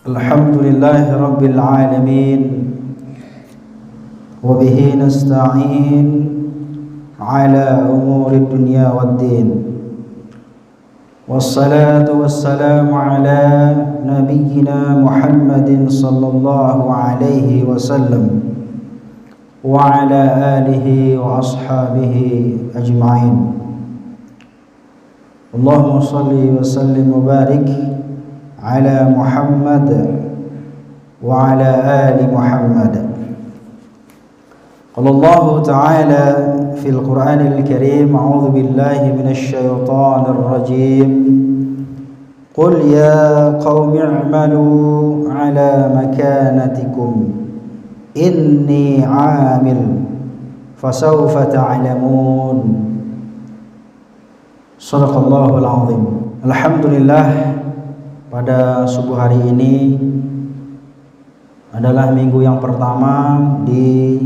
Alhamdulillahi Rabbil Alamin, wa bihi nasta'in ala umuri dunya waddin. Wassalatu wassalamu ala nabiyyina Muhammadin sallallahu alaihi wasallam wa ala alihi wa ashabihi ajma'in. Allahumma salli wa sallim wa barik ala Muhammad wa ala ali Muhammad. Qala Allah Ta'ala fil Qur'anil Karim, a'udzu billahi minasy syaithanir rajim. Qul ya qaumi i'malu ala makanatikum inni 'amil fasawfa ta'lamun. Shadaqallahul 'azim. Alhamdulillah, pada subuh hari ini adalah minggu yang pertama di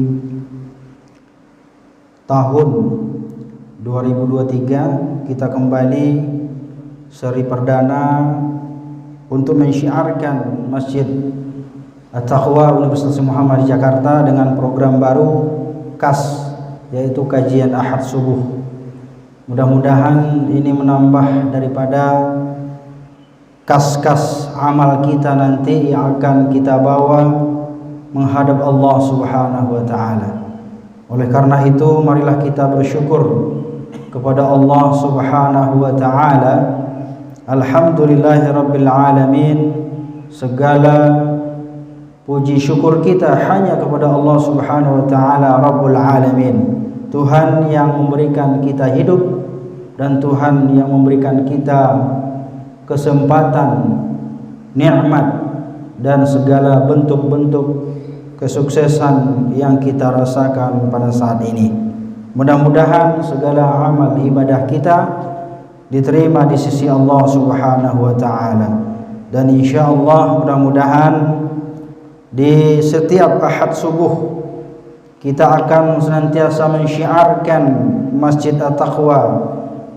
tahun 2023. Kita kembali seri perdana untuk mensyiarkan Masjid At-Taqwa Universitas Muhammad di Jakarta dengan program baru KAS, yaitu kajian Ahad subuh. Mudah-mudahan ini menambah daripada kas-kas amal kita nanti yang akan kita bawa menghadap Allah Subhanahu wa Ta'ala. Oleh karena itu, marilah kita bersyukur kepada Allah Subhanahu wa Ta'ala. Alhamdulillahi Rabbil Alamin. Segala puji syukur kita hanya kepada Allah Subhanahu wa Ta'ala, Rabbul Alamin, Tuhan yang memberikan kita hidup dan Tuhan yang memberikan kita kesempatan, nikmat dan segala bentuk-bentuk kesuksesan yang kita rasakan pada saat ini. Mudah-mudahan segala amal ibadah kita diterima di sisi Allah Subhanahu wa Ta'ala. Dan insyaallah mudah-mudahan di setiap ahad subuh kita akan senantiasa mensyiarkan Masjid At-Taqwa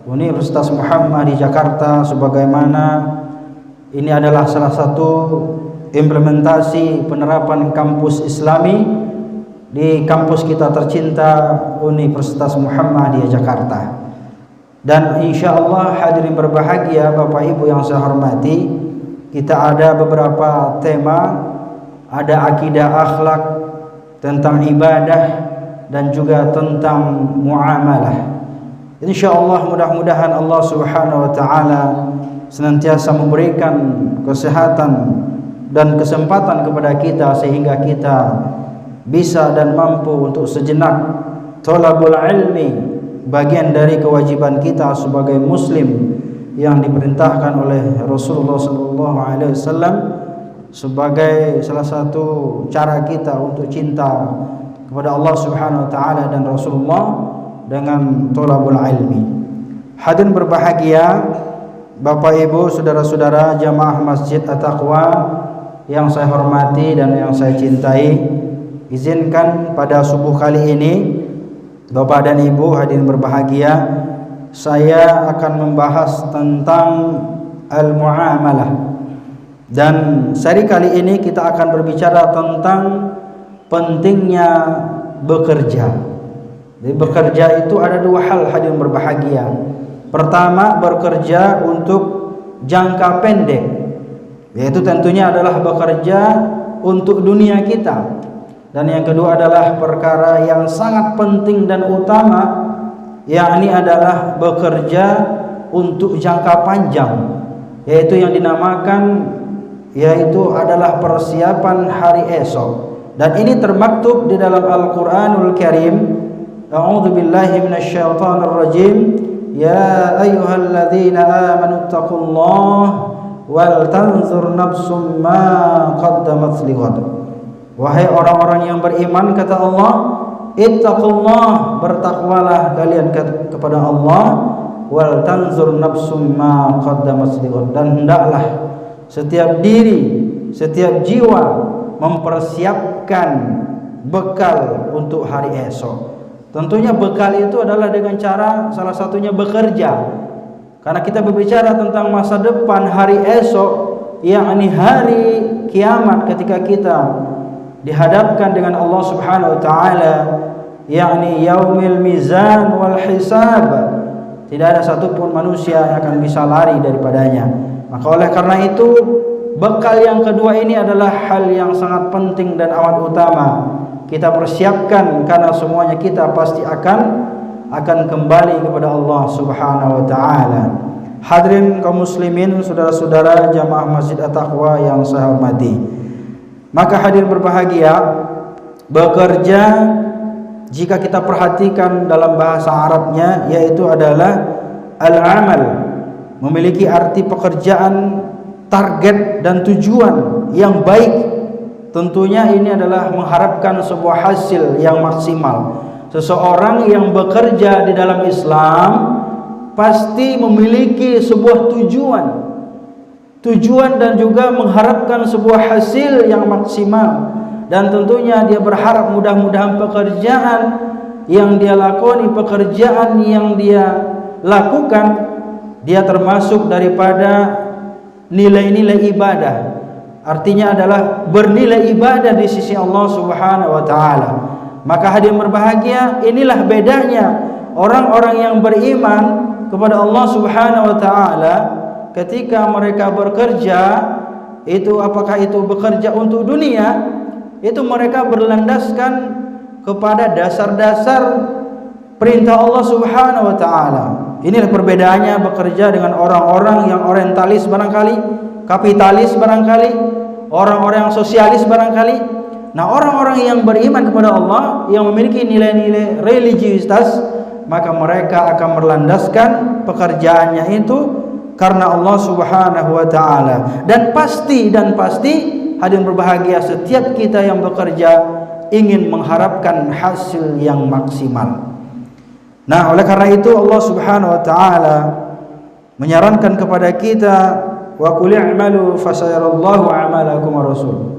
Universitas Muhammad di Jakarta, sebagaimana ini adalah salah satu implementasi penerapan kampus Islami di kampus kita tercinta Universitas Muhammad di Jakarta. Dan insyaallah hadirin berbahagia, Bapak Ibu yang saya hormati, kita ada beberapa tema, ada akidah akhlak, tentang ibadah, dan juga tentang muamalah. InsyaAllah mudah-mudahan Allah Subhanahu wa Ta'ala senantiasa memberikan kesehatan dan kesempatan kepada kita sehingga kita bisa dan mampu untuk sejenak thalabul ilmi, bagian dari kewajiban kita sebagai muslim yang diperintahkan oleh Rasulullah SAW sebagai salah satu cara kita untuk cinta kepada Allah Subhanahu wa Ta'ala dan Rasulullah dengan thalabul ilmi. Hadirin berbahagia, Bapak Ibu, saudara-saudara jamaah Masjid At-Taqwa yang saya hormati dan yang saya cintai, izinkan pada subuh kali ini, Bapak dan Ibu hadirin berbahagia, saya akan membahas tentang al-muamalah. Dan seri kali ini kita akan berbicara tentang pentingnya bekerja. Jadi bekerja itu ada dua hal hadirin berbahagia. Pertama, bekerja untuk jangka pendek, yaitu tentunya adalah bekerja untuk dunia kita. Dan yang kedua adalah perkara yang sangat penting dan utama, yakni adalah bekerja untuk jangka panjang, yaitu yang dinamakan adalah persiapan hari esok. Dan ini termaktub di dalam Al-Quranul Karim. A'udzu billahi minasy syaithanir rajim. Ya ayyuhalladzina amanu taqullaha wal tanzur nafsum ma qaddamat lighad. Wahai orang-orang yang beriman, kata Allah, ittaqullah, bertakwalah kalian kepada Allah, wal tanzur nafsum ma qaddamat lighad, dan hendaklah setiap diri, setiap jiwa mempersiapkan bekal untuk hari esok. Tentunya bekal itu adalah dengan cara salah satunya bekerja. Karena kita berbicara tentang masa depan, hari esok, yakni hari kiamat ketika kita dihadapkan dengan Allah Subhanahu wa taala, yakni yaumil mizan wal hisab, tidak ada satupun manusia yang akan bisa lari daripadanya. Maka oleh karena itu, bekal yang kedua ini adalah hal yang sangat penting dan amat utama kita persiapkan, karena semuanya kita pasti akan kembali kepada Allah Subhanahu wa taala. Hadirin kaum muslimin, saudara-saudara jamaah Masjid At-Taqwa yang saya hormati. Maka hadirin berbahagia, bekerja jika kita perhatikan dalam bahasa Arabnya yaitu adalah al-amal, memiliki arti pekerjaan, target dan tujuan yang baik. Tentunya ini adalah mengharapkan sebuah hasil yang maksimal. Seseorang yang bekerja di dalam Islam pasti memiliki sebuah tujuan dan juga mengharapkan sebuah hasil yang maksimal, dan tentunya dia berharap mudah-mudahan pekerjaan yang dia lakoni, pekerjaan yang dia lakukan, dia termasuk daripada nilai-nilai ibadah. Artinya adalah bernilai ibadah di sisi Allah Subhanahu wa taala. Maka hadirin berbahagia, inilah bedanya orang-orang yang beriman kepada Allah Subhanahu wa taala ketika mereka bekerja itu, apakah itu bekerja untuk dunia, itu mereka berlandaskan kepada dasar-dasar perintah Allah Subhanahu wa taala. Inilah perbedaannya bekerja dengan orang-orang yang orientalis barangkali, kapitalis barangkali, orang-orang yang sosialis barangkali. Nah, orang-orang yang beriman kepada Allah, yang memiliki nilai-nilai religiusitas, maka mereka akan berlandaskan pekerjaannya itu karena Allah Subhanahu wa taala. Dan pasti hadirin berbahagia, setiap kita yang bekerja ingin mengharapkan hasil yang maksimal. Nah, oleh karena itu Allah Subhanahu wa taala menyarankan kepada kita, wa qul i'malu fasayarallahu a'malakum wa rasul.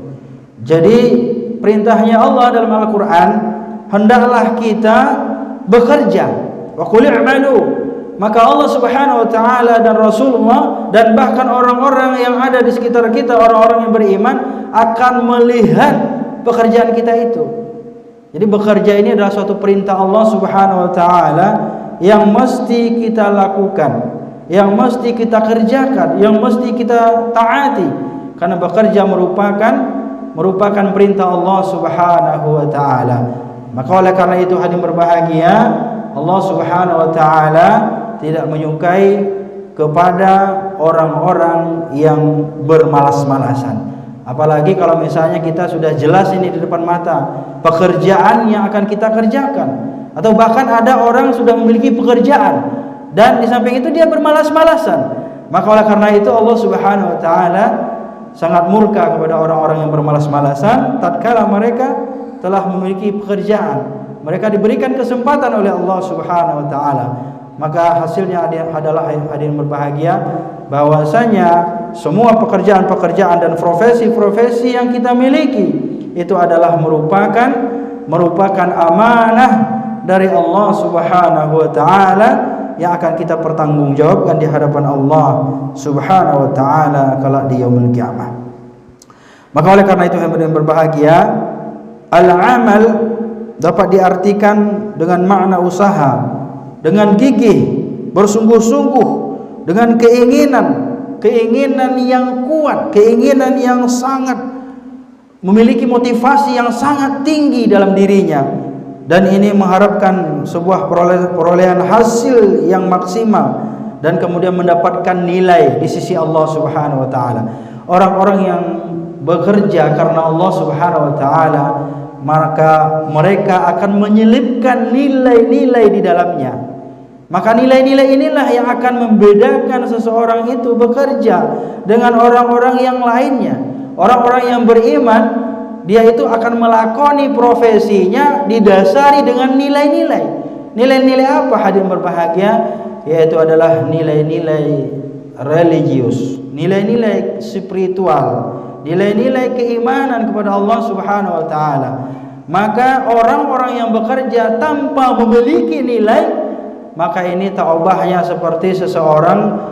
Jadi perintahnya Allah dalam Al-Qur'an, hendaklah kita bekerja. Wa qul i'malu, maka Allah Subhanahu wa taala dan Rasulullah dan bahkan orang-orang yang ada di sekitar kita, orang-orang yang beriman akan melihat pekerjaan kita itu. Jadi bekerja ini adalah suatu perintah Allah Subhanahu wa taala yang mesti kita lakukan, yang mesti kita kerjakan, yang mesti kita taati, karena bekerja merupakan perintah Allah Subhanahu wa taala. Maka oleh karena itu hadirin berbahagia, Allah Subhanahu wa taala tidak menyukai kepada orang-orang yang bermalas-malasan. Apalagi kalau misalnya kita sudah jelas ini di depan mata pekerjaan yang akan kita kerjakan, atau bahkan ada orang sudah memiliki pekerjaan dan di samping itu dia bermalas-malasan. Maka oleh karena itu Allah Subhanahu wa taala sangat murka kepada orang-orang yang bermalas-malasan tatkala mereka telah memiliki pekerjaan, mereka diberikan kesempatan oleh Allah Subhanahu wa taala. Maka hasilnya adalah hadirin berbahagia, bahwasanya semua pekerjaan-pekerjaan dan profesi-profesi yang kita miliki itu adalah merupakan amanah dari Allah Subhanahu wa taala yang akan kita pertanggungjawabkan di hadapan Allah Subhanahu wa taala kelak di yaumul qiyamah. Maka oleh karena itu hadirin berbahagia, al-amal dapat diartikan dengan makna usaha, dengan gigih, bersungguh-sungguh, dengan keinginan yang kuat, keinginan yang sangat memiliki motivasi yang sangat tinggi dalam dirinya, dan ini mengharapkan sebuah perolehan hasil yang maksimal dan kemudian mendapatkan nilai di sisi Allah Subhanahu wa taala. Orang-orang yang bekerja karena Allah Subhanahu wa taala, maka mereka akan menyelipkan nilai-nilai di dalamnya. Maka nilai-nilai inilah yang akan membedakan seseorang itu bekerja dengan orang-orang yang lainnya. Orang-orang yang beriman, dia itu akan melakoni profesinya didasari dengan nilai-nilai. Nilai-nilai apa hadirin berbahagia? Yaitu adalah nilai-nilai religius, nilai-nilai spiritual, nilai-nilai keimanan kepada Allah Subhanahu wa taala. Maka orang-orang yang bekerja tanpa memiliki nilai, maka ini taubahnya seperti seseorang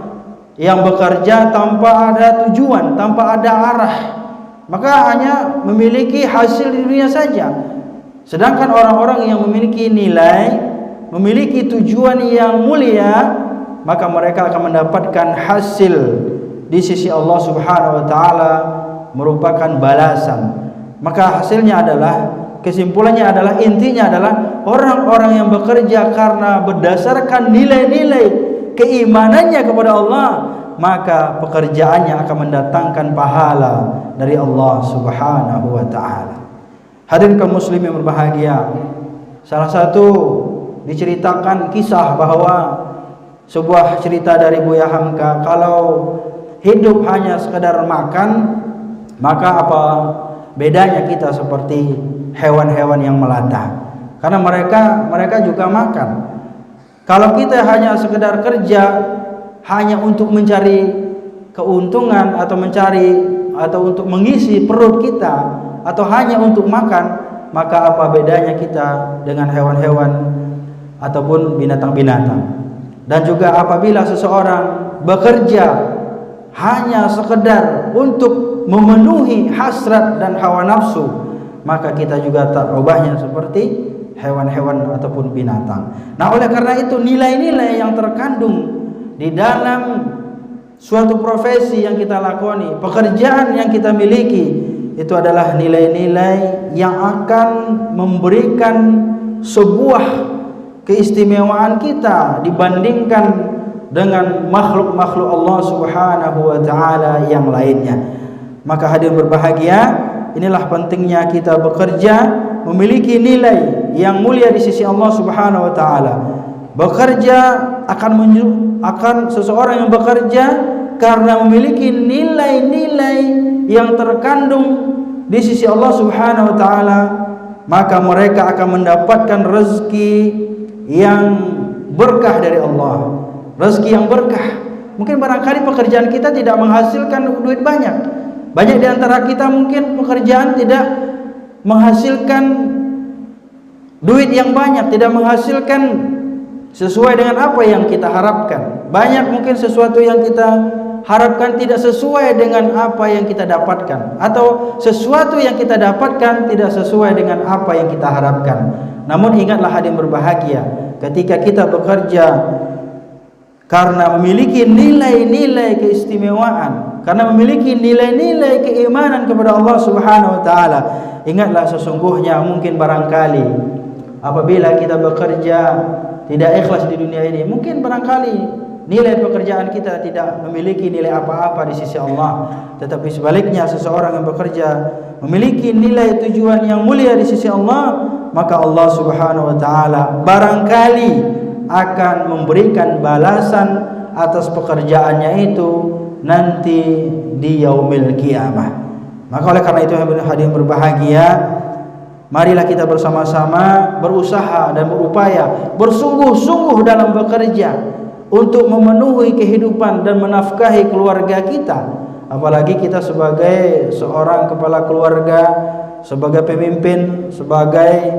yang bekerja tanpa ada tujuan, tanpa ada arah, maka hanya memiliki hasil di dunia saja. Sedangkan orang-orang yang memiliki nilai, memiliki tujuan yang mulia, maka mereka akan mendapatkan hasil di sisi Allah Subhanahu wa taala, merupakan balasan. Maka hasilnya adalah, kesimpulannya adalah, intinya adalah orang-orang yang bekerja karena berdasarkan nilai-nilai keimanannya kepada Allah, maka pekerjaannya akan mendatangkan pahala dari Allah Subhanahu wa taala. Hadirin kaum muslimin yang berbahagia, salah satu diceritakan kisah bahwa sebuah cerita dari Buya Hamka, kalau hidup hanya sekadar makan, maka apa bedanya kita seperti hewan-hewan yang melata? Karena mereka juga makan. Kalau kita hanya sekedar kerja hanya untuk mencari keuntungan atau untuk mengisi perut kita, atau hanya untuk makan, maka apa bedanya kita dengan hewan-hewan ataupun binatang-binatang? Dan juga apabila seseorang bekerja hanya sekedar untuk memenuhi hasrat dan hawa nafsu, maka kita juga tak ubahnya seperti hewan-hewan ataupun binatang. Nah, oleh karena itu nilai-nilai yang terkandung di dalam suatu profesi yang kita lakoni, pekerjaan yang kita miliki, itu adalah nilai-nilai yang akan memberikan sebuah keistimewaan kita dibandingkan dengan makhluk-makhluk Allah Subhanahu wa taala yang lainnya. Maka hadirin berbahagia, inilah pentingnya kita bekerja memiliki nilai yang mulia di sisi Allah Subhanahu wa taala. Bekerja akan seseorang yang bekerja karena memiliki nilai-nilai yang terkandung di sisi Allah Subhanahu wa taala, maka mereka akan mendapatkan rezeki yang berkah dari Allah. Rezeki yang berkah. Mungkin barangkali pekerjaan kita tidak menghasilkan duit banyak. Banyak di antara kita mungkin pekerjaan tidak menghasilkan duit yang banyak, tidak menghasilkan sesuai dengan apa yang kita harapkan. Banyak mungkin sesuatu yang kita harapkan tidak sesuai dengan apa yang kita dapatkan, atau sesuatu yang kita dapatkan tidak sesuai dengan apa yang kita harapkan. Namun ingatlah hadirin berbahagia, ketika kita bekerja karena memiliki nilai-nilai keistimewaan, karena memiliki nilai-nilai keimanan kepada Allah Subhanahu wa taala, ingatlah sesungguhnya mungkin barangkali apabila kita bekerja tidak ikhlas di dunia ini, mungkin barangkali nilai pekerjaan kita tidak memiliki nilai apa-apa di sisi Allah. Tetapi sebaliknya, seseorang yang bekerja memiliki nilai tujuan yang mulia di sisi Allah, maka Allah Subhanahu wa taala barangkali akan memberikan balasan atas pekerjaannya itu nanti di yaumil qiyamah. Maka oleh karena itu hadirin berbahagia, marilah kita bersama-sama berusaha dan berupaya bersungguh-sungguh dalam bekerja untuk memenuhi kehidupan dan menafkahi keluarga kita. Apalagi kita sebagai seorang kepala keluarga, sebagai pemimpin, sebagai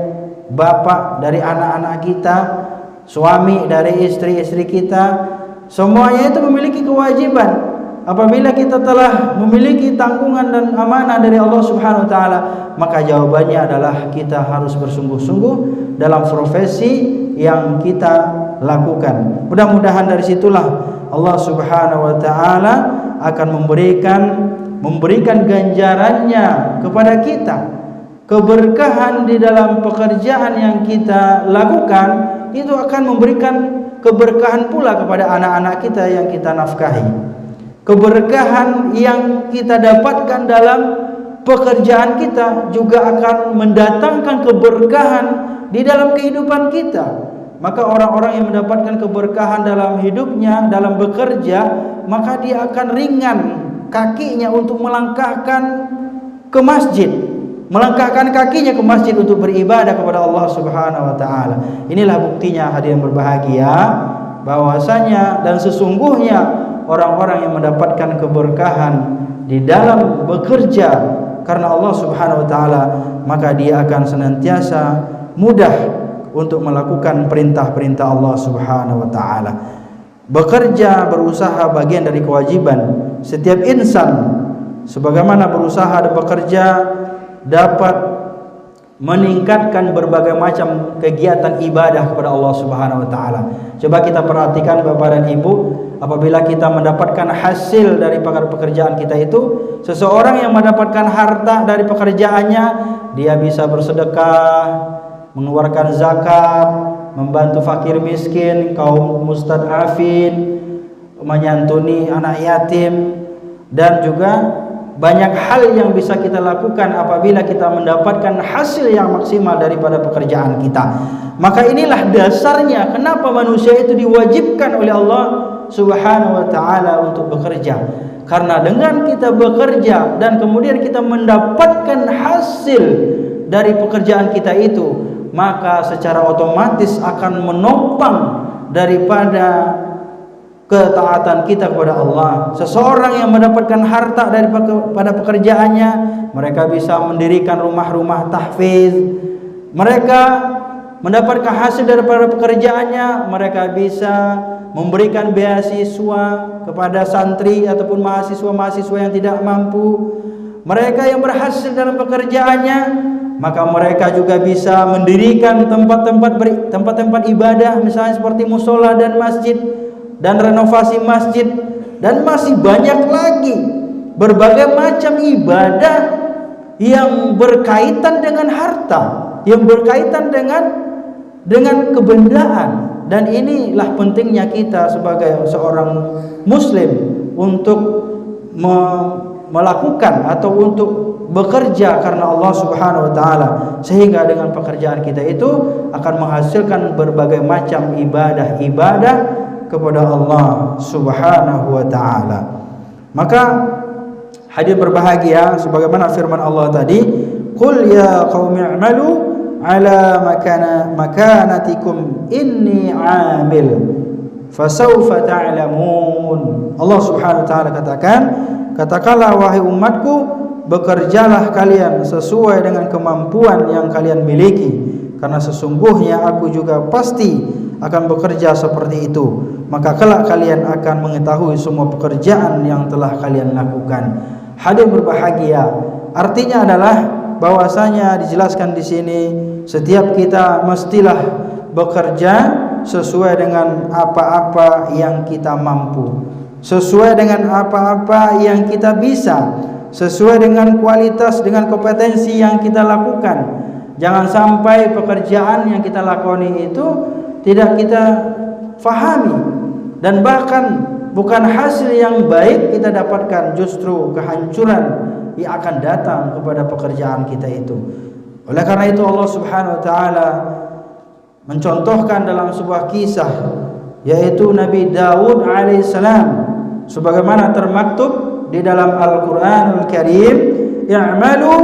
bapak dari anak-anak kita, suami dari istri-istri kita, semuanya itu memiliki kewajiban. Apabila kita telah memiliki tanggungan dan amanah dari Allah Subhanahu wa taala, maka jawabannya adalah kita harus bersungguh-sungguh dalam profesi yang kita lakukan. Mudah-mudahan dari situlah Allah Subhanahu wa taala akan memberikan ganjarannya kepada kita. Keberkahan di dalam pekerjaan yang kita lakukan itu akan memberikan keberkahan pula kepada anak-anak kita yang kita nafkahi. Keberkahan yang kita dapatkan dalam pekerjaan kita juga akan mendatangkan keberkahan di dalam kehidupan kita. Maka orang-orang yang mendapatkan keberkahan dalam hidupnya, dalam bekerja, maka dia akan ringan kakinya untuk melangkahkan ke masjid, melangkahkan kakinya ke masjid untuk beribadah kepada Allah Subhanahu wa taala. Inilah buktinya hadirin berbahagia, bahwasanya dan sesungguhnya orang-orang yang mendapatkan keberkahan di dalam bekerja karena Allah Subhanahu wa taala, maka dia akan senantiasa mudah untuk melakukan perintah-perintah Allah Subhanahu wa taala. Bekerja, berusaha bagian dari kewajiban setiap insan. Sebagaimana berusaha dan bekerja dapat meningkatkan berbagai macam kegiatan ibadah kepada Allah Subhanahu wa taala. Coba kita perhatikan Bapak dan Ibu, apabila kita mendapatkan hasil dari pekerjaan kita itu, seseorang yang mendapatkan harta dari pekerjaannya, dia bisa bersedekah, mengeluarkan zakat, membantu fakir miskin, kaum mustad'afin, menyantuni anak yatim, dan juga banyak hal yang bisa kita lakukan apabila kita mendapatkan hasil yang maksimal daripada pekerjaan kita. Maka inilah dasarnya kenapa manusia itu diwajibkan oleh Allah Subhanahu wa taala untuk bekerja. Karena dengan kita bekerja dan kemudian kita mendapatkan hasil dari pekerjaan kita itu, maka secara otomatis akan menopang daripada ketaatan kita kepada Allah. Seseorang yang mendapatkan harta daripada pekerjaannya, mereka bisa mendirikan rumah-rumah tahfiz. Mereka mendapatkan hasil daripada pekerjaannya, mereka bisa memberikan beasiswa kepada santri ataupun mahasiswa-mahasiswa yang tidak mampu. Mereka yang berhasil dalam pekerjaannya, maka mereka juga bisa mendirikan tempat-tempat ibadah, misalnya seperti musola dan masjid, dan renovasi masjid, dan masih banyak lagi berbagai macam ibadah yang berkaitan dengan harta, yang berkaitan dengan kebendaan. Dan inilah pentingnya kita sebagai seorang muslim untuk melakukan atau untuk bekerja karena Allah Subhanahu wa taala, sehingga dengan pekerjaan kita itu akan menghasilkan berbagai macam ibadah kepada Allah Subhanahu wa taala. Maka hadirin berbahagia, sebagaimana firman Allah tadi, qul ya qaumi i'malu ala makanatikum inni 'amil fasawfa ta'lamun. Allah Subhanahu wa taala katakanlah wahai umatku, bekerjalah kalian sesuai dengan kemampuan yang kalian miliki, karena sesungguhnya aku juga pasti akan bekerja seperti itu. Maka kelak kalian akan mengetahui semua pekerjaan yang telah kalian lakukan. Hadirin berbahagia, artinya adalah bahwasanya dijelaskan di sini setiap kita mestilah bekerja sesuai dengan apa-apa yang kita mampu, sesuai dengan apa-apa yang kita bisa, sesuai dengan kualitas, dengan kompetensi yang kita lakukan. Jangan sampai pekerjaan yang kita lakoni itu tidak kita fahami, dan bahkan bukan hasil yang baik kita dapatkan, justru kehancuran yang akan datang kepada pekerjaan kita itu. Oleh karena itu Allah Subhanahu wa taala mencontohkan dalam sebuah kisah, yaitu Nabi Daud alaihissalam, sebagaimana termaktub di dalam Al-Qur'anul Karim, "I'malu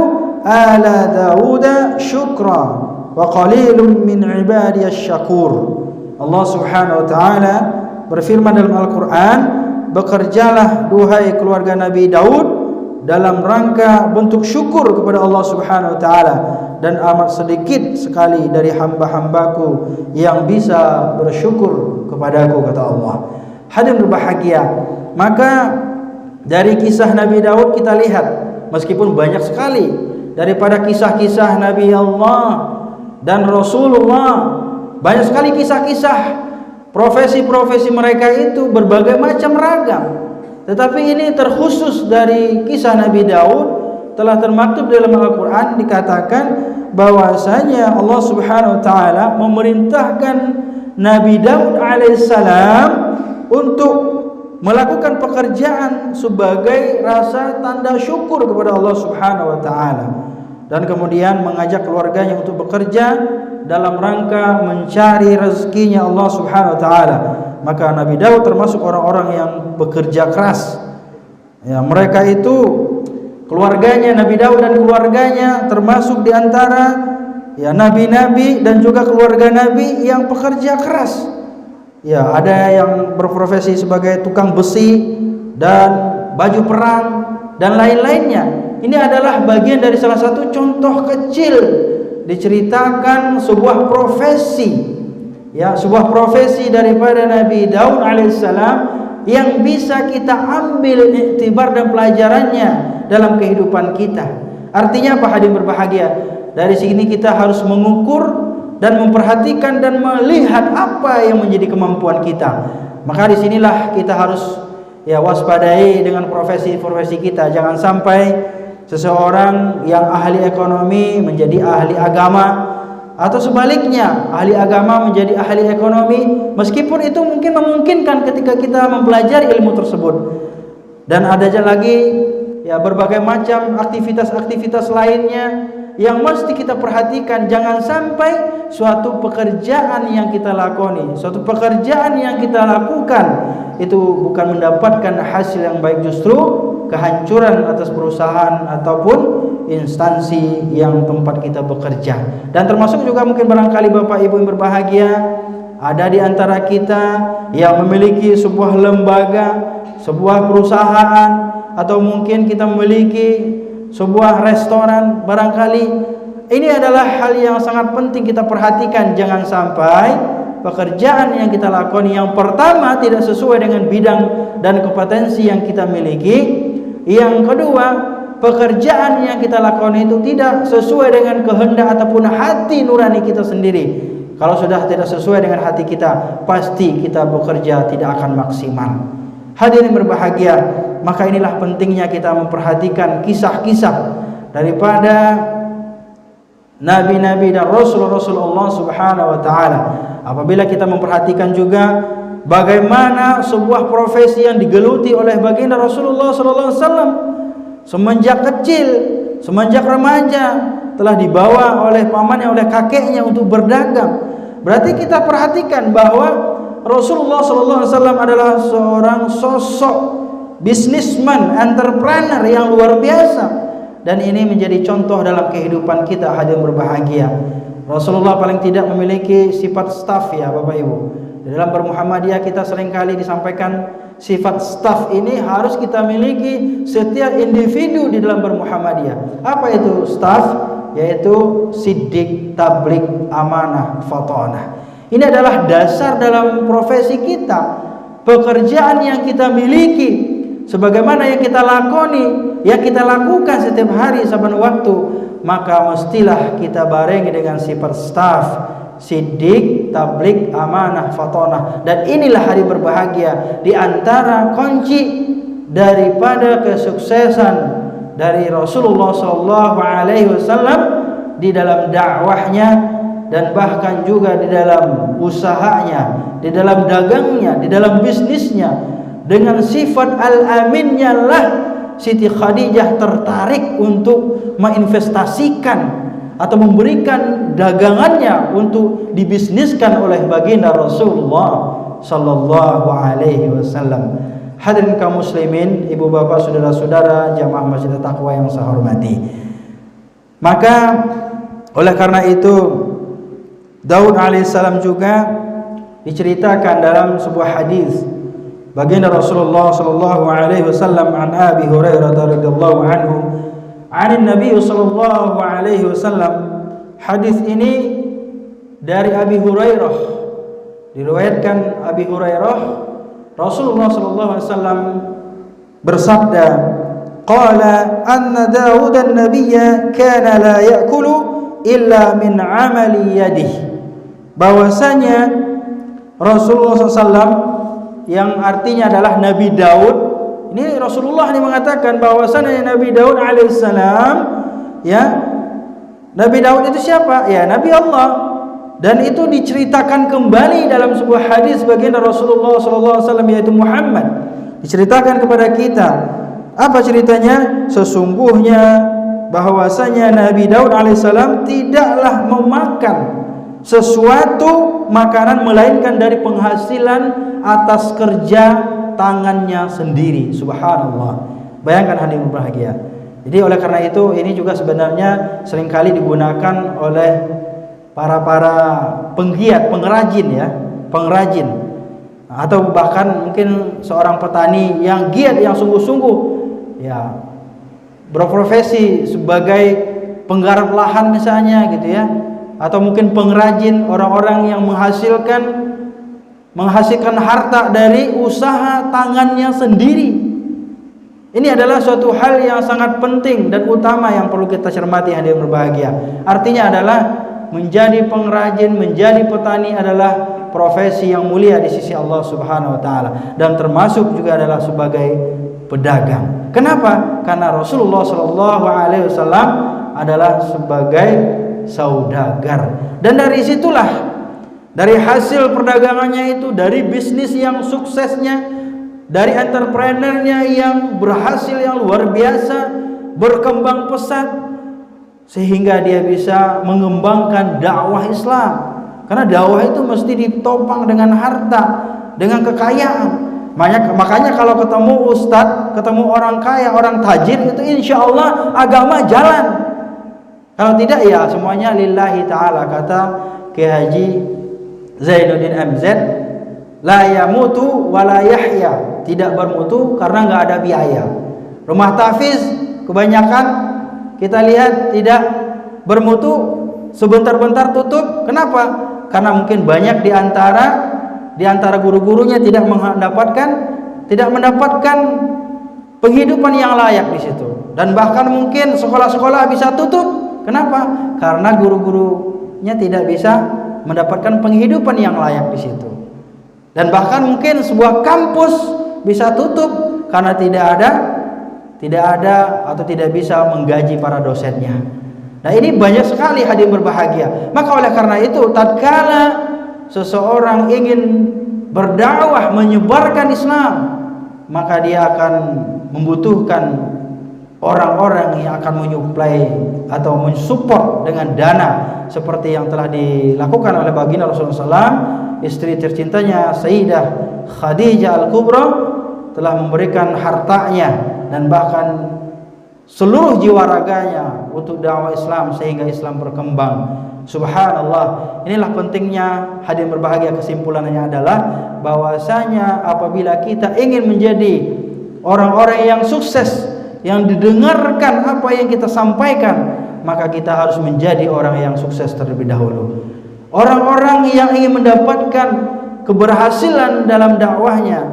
ala Dauda syukra wa qalilun min ibadiyasy syakur." Allah Subhanahu wa taala berfirman dalam Al-Qur'an, bekerjalah duhai keluarga Nabi Daud dalam rangka bentuk syukur kepada Allah Subhanahu wa taala, dan amat sedikit sekali dari hamba-hambaku yang bisa bersyukur kepadaku, kata Allah. Hadirin berbahagia, maka dari kisah Nabi Daud kita lihat, meskipun banyak sekali daripada kisah-kisah Nabi Allah dan Rasulullah, banyak sekali kisah-kisah profesi-profesi mereka itu berbagai macam ragam, tetapi ini terkhusus dari kisah Nabi Daud, telah termaktub dalam Al-Quran, dikatakan bahwasanya Allah Subhanahu wa taala memerintahkan Nabi Daud alaihissalam untuk melakukan pekerjaan sebagai rasa tanda syukur kepada Allah Subhanahu wa taala, dan kemudian mengajak keluarganya untuk bekerja dalam rangka mencari rezekinya Allah Subhanahu wa taala. Maka Nabi Daud termasuk orang-orang yang bekerja keras. Ya, mereka itu keluarganya, Nabi Daud dan keluarganya termasuk di antara ya nabi-nabi dan juga keluarga nabi yang pekerja keras. Ya, ada yang berprofesi sebagai tukang besi dan baju perang dan lain-lainnya. Ini adalah bagian dari salah satu contoh kecil diceritakan sebuah profesi ya, sebuah profesi daripada Nabi Daud alaihissalam yang bisa kita ambil iktibar dan pelajarannya dalam kehidupan kita. Artinya apa hadirin berbahagia? Dari sini kita harus mengukur dan memperhatikan dan melihat apa yang menjadi kemampuan kita. Maka disinilah kita harus ya waspadai dengan profesi-profesi kita. Jangan sampai seseorang yang ahli ekonomi menjadi ahli agama, atau sebaliknya ahli agama menjadi ahli ekonomi, meskipun itu mungkin memungkinkan ketika kita mempelajari ilmu tersebut. Dan ada aja lagi ya berbagai macam aktivitas-aktivitas lainnya yang mesti kita perhatikan. Jangan sampai suatu pekerjaan yang kita lakoni, suatu pekerjaan yang kita lakukan itu bukan mendapatkan hasil yang baik, justru kehancuran atas perusahaan ataupun instansi yang tempat kita bekerja. Dan termasuk juga mungkin barangkali Bapak Ibu yang berbahagia, ada di antara kita yang memiliki sebuah lembaga, sebuah perusahaan, atau mungkin kita memiliki sebuah restoran. Barangkali ini adalah hal yang sangat penting kita perhatikan. Jangan sampai pekerjaan yang kita lakoni yang pertama tidak sesuai dengan bidang dan kompetensi yang kita miliki. Yang kedua, pekerjaan yang kita lakoni itu tidak sesuai dengan kehendak ataupun hati nurani kita sendiri. Kalau sudah tidak sesuai dengan hati kita, pasti kita bekerja tidak akan maksimal. Hadirin berbahagia, maka inilah pentingnya kita memperhatikan kisah-kisah daripada nabi-nabi dan rasul-rasul Allah Subhanahu wa taala. Apabila kita memperhatikan juga bagaimana sebuah profesi yang digeluti oleh baginda Rasulullah sallallahu alaihi wasallam semenjak kecil, semenjak remaja telah dibawa oleh pamannya, oleh kakeknya untuk berdagang. Berarti kita perhatikan bahwa Rasulullah sallallahu alaihi wasallam adalah seorang sosok businessman, entrepreneur yang luar biasa, dan ini menjadi contoh dalam kehidupan kita hadirin berbahagia. Rasulullah paling tidak memiliki sifat staff ya Bapak Ibu. Di dalam bermuhammadiyah kita seringkali disampaikan sifat staff ini harus kita miliki setiap individu di dalam bermuhammadiyah. Apa itu staff? Yaitu siddiq, tabligh, amanah, fatonah. Ini adalah dasar dalam profesi kita, pekerjaan yang kita miliki, sebagaimana yang kita lakoni, yang kita lakukan setiap hari saban waktu, maka mestilah kita barengi dengan sifat staff, siddiq, tabligh, amanah, fatonah. Dan inilah hari berbahagia, di antara kunci daripada kesuksesan dari Rasulullah SAW di dalam dakwahnya, dan bahkan juga di dalam usahanya, di dalam dagangnya, di dalam bisnisnya. Dengan sifat al-aminnya lah Siti Khadijah tertarik untuk menginvestasikan atau memberikan dagangannya untuk dibisniskan oleh baginda Rasulullah sallallahu alaihi wasallam. Hadirin kaum muslimin, ibu bapak, saudara-saudara jamaah Masjid Taqwa yang saya hormati. Maka oleh karena itu Daud alaihissalam juga diceritakan dalam sebuah hadis baginda Rasulullah sallallahu alaihi wasallam an Abi Hurairah radhiyallahu anhu an Nabi sallallahu alaihi wasallam. Hadis ini dari Abi Hurairah, diriwayatkan Abi Hurairah, Rasulullah sallallahu alaihi wasallam bersabda, qala anna Daud an-nabiyya kana la ya'kulu illa min 'amali yadihi. Bahwasanya Rasulullah SAW yang artinya adalah Nabi Daud, ini Rasulullah ini mengatakan bahwasanya Nabi Daud alaihissalam, ya, Nabi Daud itu siapa? Ya, Nabi Allah. Dan itu diceritakan kembali dalam sebuah hadis baginda Rasulullah SAW, yaitu Muhammad, diceritakan kepada kita. Apa ceritanya? Sesungguhnya bahwasanya Nabi Daud alaihissalam tidaklah memakan sesuatu makanan melainkan dari penghasilan atas kerja tangannya sendiri. Subhanallah. Bayangkan hadirin berbahagia. Jadi oleh karena itu ini juga sebenarnya seringkali digunakan oleh para penggiat, pengrajin ya, pengrajin, atau bahkan mungkin seorang petani yang giat, yang sungguh-sungguh ya berprofesi sebagai penggarap lahan misalnya gitu ya. atau mungkin pengrajin, orang-orang yang menghasilkan harta dari usaha tangannya sendiri. Ini adalah suatu hal yang sangat penting dan utama yang perlu kita cermati, hadirin berbahagia. Artinya adalah menjadi pengrajin, menjadi petani adalah profesi yang mulia di sisi Allah Subhanahu wa taala, dan termasuk juga adalah sebagai pedagang. Kenapa? Karena Rasulullah sallallahu alaihi wasallam adalah sebagai saudagar. Dan dari situlah, dari hasil perdagangannya itu, dari bisnis yang suksesnya, dari entrepreneurnya yang berhasil, yang luar biasa, berkembang pesat, sehingga dia bisa mengembangkan dakwah Islam. Karena dakwah itu mesti ditopang dengan harta, dengan kekayaan. Makanya kalau ketemu ustadz, ketemu orang kaya, orang tajir, itu insya Allah agama jalan. Kalau tidak, ya semuanya lillahi ta'ala. Kata Kiai Haji Zainuddin MZ, la yamutu wa la yahya, tidak bermutu karena nggak ada biaya. Rumah tahfiz kebanyakan kita lihat tidak bermutu, sebentar-bentar tutup. Kenapa? Karena mungkin banyak di antara guru-gurunya tidak mendapatkan penghidupan yang layak di situ. Dan bahkan mungkin sekolah-sekolah bisa tutup. Kenapa? Karena guru-gurunya tidak bisa mendapatkan penghidupan yang layak di situ. Dan bahkan mungkin sebuah kampus bisa tutup karena tidak ada atau tidak bisa menggaji para dosennya. Nah, ini banyak sekali hadirin berbahagia. Maka oleh karena itu, tatkala seseorang ingin berdakwah, menyebarkan Islam, maka dia akan membutuhkan orang-orang yang akan menyuplai atau mensupport dengan dana, seperti yang telah dilakukan oleh baginda Rasulullah SAW. Istri tercintanya Sayyidah Khadijah Al-Kubra telah memberikan hartanya dan bahkan seluruh jiwa raganya untuk dakwah Islam sehingga Islam berkembang. Subhanallah. Inilah pentingnya hadirin berbahagia. Kesimpulannya adalah bahwasanya apabila kita ingin menjadi orang-orang yang sukses, yang didengarkan apa yang kita sampaikan, maka kita harus menjadi orang yang sukses terlebih dahulu. Orang-orang yang ingin mendapatkan keberhasilan dalam dakwahnya,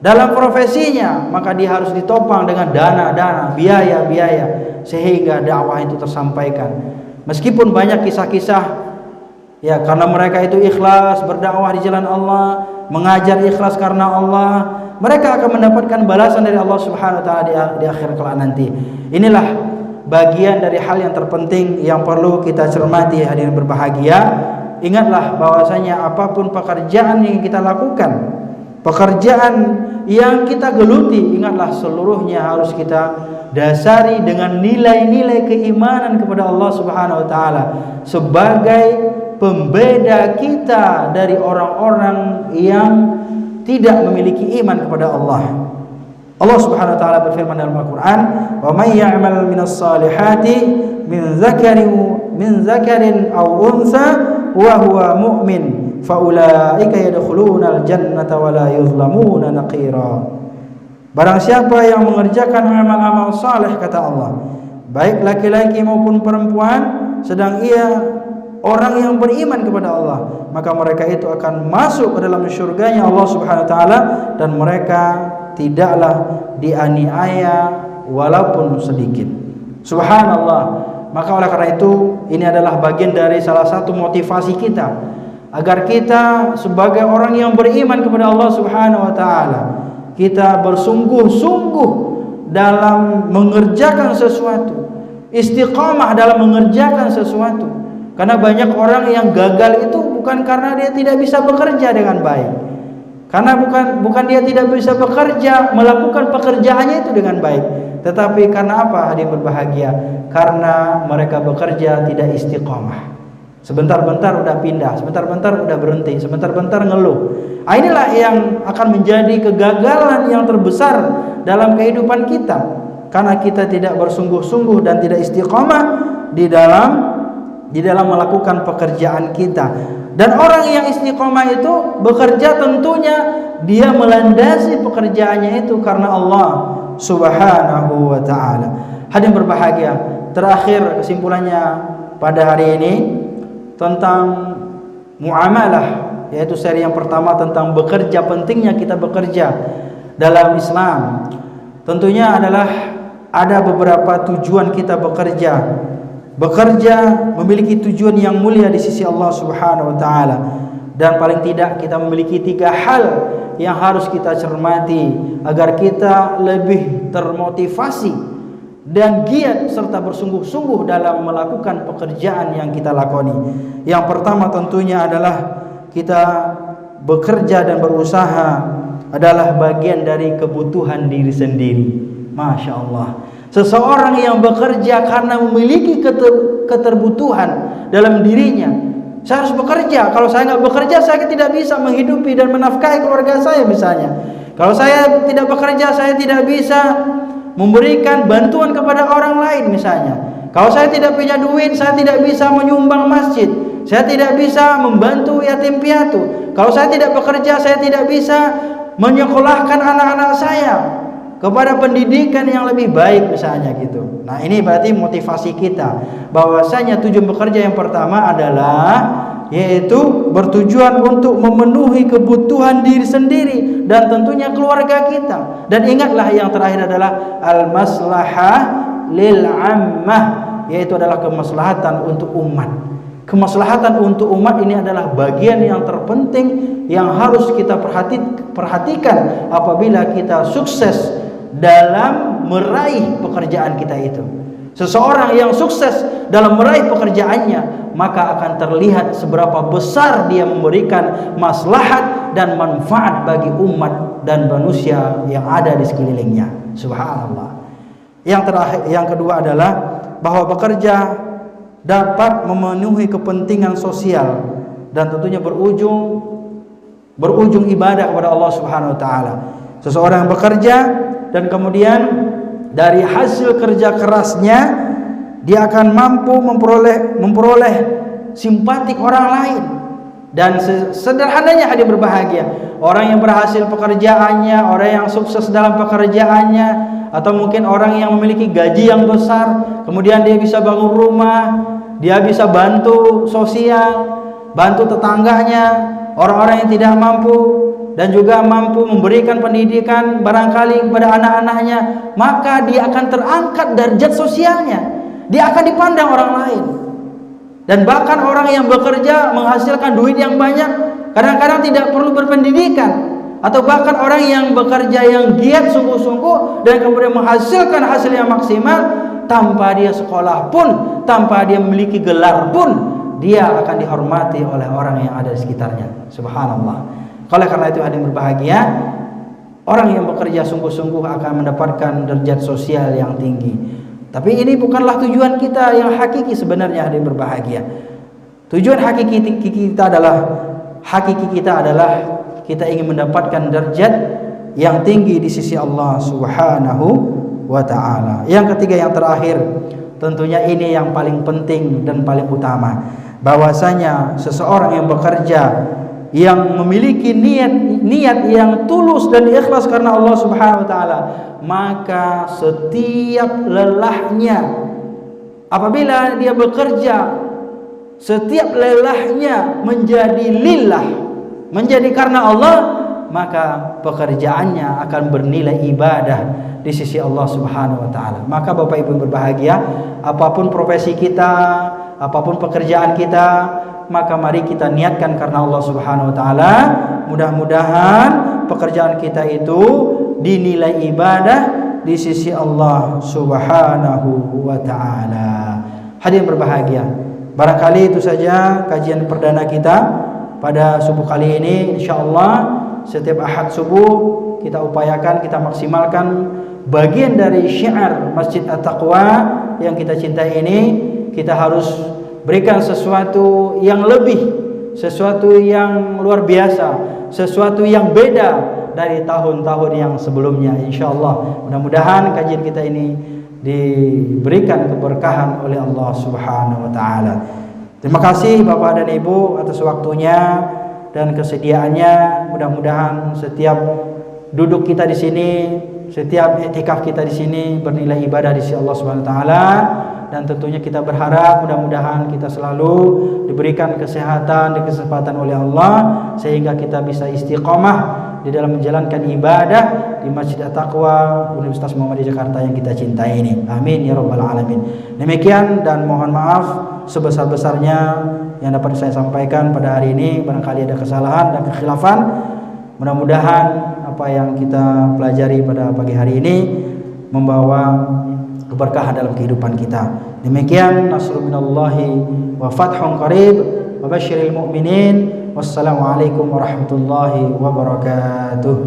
dalam profesinya, maka dia harus ditopang dengan dana-dana, biaya-biaya, sehingga dakwah itu tersampaikan. Meskipun banyak kisah-kisah, ya, karena mereka itu ikhlas berdakwah di jalan Allah, mengajar ikhlas karena Allah, mereka akan mendapatkan balasan dari Allah Subhanahu wa taala di akhir kelak nanti. Inilah bagian dari hal yang terpenting yang perlu kita cermati, hadirin berbahagia. Ingatlah bahwasanya apapun pekerjaan yang kita lakukan, pekerjaan yang kita geluti, ingatlah seluruhnya harus kita dasari dengan nilai-nilai keimanan kepada Allah Subhanahu wa taala sebagai pembeda kita dari orang-orang yang tidak memiliki iman kepada Allah. Allah Subhanahu wa taala berfirman dalam Al-Qur'an, "Wa may ya'mal minas salihati min zakarin aw unsa wa huwa mu'min fa ulaika yadkhulunal jannata wa la yuzlamuna naqira." Barang siapa yang mengerjakan amal-amal saleh, kata Allah, baik laki-laki maupun perempuan, sedang ia orang yang beriman kepada Allah, maka mereka itu akan masuk ke dalam syurganya Allah Subhanahu wa taala, dan mereka tidaklah dianiaya walaupun sedikit. Subhanallah. Maka oleh karena itu, ini adalah bagian dari salah satu motivasi kita agar kita sebagai orang yang beriman kepada Allah Subhanahu wa taala, kita bersungguh-sungguh dalam mengerjakan sesuatu, istiqamah dalam mengerjakan sesuatu. Karena banyak orang yang gagal itu bukan karena dia tidak bisa bekerja dengan baik, karena bukan dia tidak bisa bekerja, melakukan pekerjaannya itu dengan baik, tetapi karena apa, hadirin berbahagia? Karena mereka bekerja tidak istiqamah. Sebentar-bentar udah pindah, sebentar-bentar udah berhenti, sebentar-bentar ngeluh. Inilah yang akan menjadi kegagalan yang terbesar dalam kehidupan kita, karena kita tidak bersungguh-sungguh dan tidak istiqamah di dalam melakukan pekerjaan kita. Dan orang yang istiqamah itu bekerja, tentunya dia melandasi pekerjaannya itu karena Allah Subhanahu wa taala. Hadirin berbahagia, terakhir kesimpulannya pada hari ini, tentang muamalah, yaitu seri yang pertama tentang bekerja, pentingnya kita bekerja dalam Islam. Tentunya adalah ada beberapa tujuan kita bekerja. Bekerja memiliki tujuan yang mulia di sisi Allah Subhanahu wa taala. Dan paling tidak kita memiliki 3 hal yang harus kita cermati agar kita lebih termotivasi dan giat serta bersungguh-sungguh dalam melakukan pekerjaan yang kita lakoni. Yang pertama tentunya adalah kita bekerja dan berusaha adalah bagian dari kebutuhan diri sendiri. Masya Allah. Seseorang yang bekerja karena memiliki keterbutuhan dalam dirinya. Saya harus bekerja. Kalau saya nggak bekerja, saya tidak bisa menghidupi dan menafkahi keluarga saya misalnya. Kalau saya tidak bekerja, saya tidak bisa memberikan bantuan kepada orang lain misalnya. Kalau saya tidak punya duit, saya tidak bisa menyumbang masjid. Saya tidak bisa membantu yatim piatu. Kalau saya tidak bekerja, saya tidak bisa menyekolahkan anak-anak saya kepada pendidikan yang lebih baik misalnya gitu. Nah, ini berarti motivasi kita bahwasanya tujuan bekerja yang pertama adalah yaitu bertujuan untuk memenuhi kebutuhan diri sendiri dan tentunya keluarga kita. Dan ingatlah yang terakhir adalah al-maslahah lil ammah, yaitu adalah kemaslahatan untuk umat. Kemaslahatan untuk umat ini adalah bagian yang terpenting yang harus kita perhatikan apabila kita sukses dalam meraih pekerjaan kita itu. Seseorang yang sukses dalam meraih pekerjaannya, maka akan terlihat seberapa besar dia memberikan maslahat dan manfaat bagi umat dan manusia yang ada di sekelilingnya. Subhanallah. Yang terakhir, yang kedua adalah bahwa bekerja dapat memenuhi kepentingan sosial dan tentunya berujung ibadah kepada Allah Subhanahu wa taala. Seseorang yang bekerja dan kemudian dari hasil kerja kerasnya dia akan mampu memperoleh simpatik orang lain. Dan sederhananya hadir berbahagia, orang yang berhasil pekerjaannya, orang yang sukses dalam pekerjaannya, atau mungkin orang yang memiliki gaji yang besar, kemudian dia bisa bangun rumah, dia bisa bantu sosial, bantu tetangganya, orang-orang yang tidak mampu, dan juga mampu memberikan pendidikan barangkali kepada anak-anaknya, maka dia akan terangkat derajat sosialnya, dia akan dipandang orang lain. Dan bahkan orang yang bekerja menghasilkan duit yang banyak kadang-kadang tidak perlu berpendidikan, atau bahkan orang yang bekerja yang giat sungguh-sungguh dan kemudian menghasilkan hasil yang maksimal tanpa dia sekolah pun, tanpa dia memiliki gelar pun, dia akan dihormati oleh orang yang ada di sekitarnya. Subhanallah. Oleh karena itu hadirin berbahagia, orang yang bekerja sungguh-sungguh akan mendapatkan derajat sosial yang tinggi. Tapi ini bukanlah tujuan kita yang hakiki sebenarnya hadirin berbahagia. Tujuan hakiki kita adalah kita ingin mendapatkan derajat yang tinggi di sisi Allah Subhanahu wa taala. Yang ketiga, yang terakhir, tentunya ini yang paling penting dan paling utama, bahwasanya seseorang yang bekerja yang memiliki niat yang tulus dan ikhlas karena Allah Subhanahu wa taala, maka setiap lelahnya apabila dia bekerja, setiap lelahnya menjadi lillah, menjadi karena Allah, maka pekerjaannya akan bernilai ibadah di sisi Allah Subhanahu wa taala. Maka Bapak Ibu berbahagia, apapun profesi kita, apapun pekerjaan kita, maka mari kita niatkan karena Allah Subhanahu wa taala. Mudah-mudahan pekerjaan kita itu dinilai ibadah di sisi Allah Subhanahu wa taala. Hadirin berbahagia, barangkali itu saja kajian perdana kita pada subuh kali ini. Insyaallah setiap Ahad subuh kita upayakan, kita maksimalkan bagian dari syiar Masjid At-Taqwa yang kita cintai ini. Kita harus berikan sesuatu yang lebih, sesuatu yang luar biasa, sesuatu yang beda dari tahun-tahun yang sebelumnya. Insyaallah mudah-mudahan kajian kita ini diberikan keberkahan oleh Allah Subhanahu wa taala. Terima kasih Bapak dan Ibu atas waktunya dan kesediaannya. Mudah-mudahan setiap duduk kita di sini, setiap iktikaf kita di sini bernilai ibadah di sisi Allah Subhanahu wa taala. dan tentunya kita berharap mudah-mudahan kita selalu diberikan kesehatan dan kesempatan oleh Allah sehingga kita bisa istiqomah di dalam menjalankan ibadah di Masjid At-Taqwa Universitas Muhammadiyah Jakarta yang kita cintai ini. Amin ya rabbal alamin. Demikian dan mohon maaf sebesar-besarnya yang dapat saya sampaikan pada hari ini. Barangkali ada kesalahan dan kekhilafan. Mudah-mudahan apa yang kita pelajari pada pagi hari ini membawa keberkahan dalam kehidupan kita. Demikian, nasrul minallahi wa fathun qarib wa basyiril mu'minin. Wassalamualaikum warahmatullahi wabarakatuh.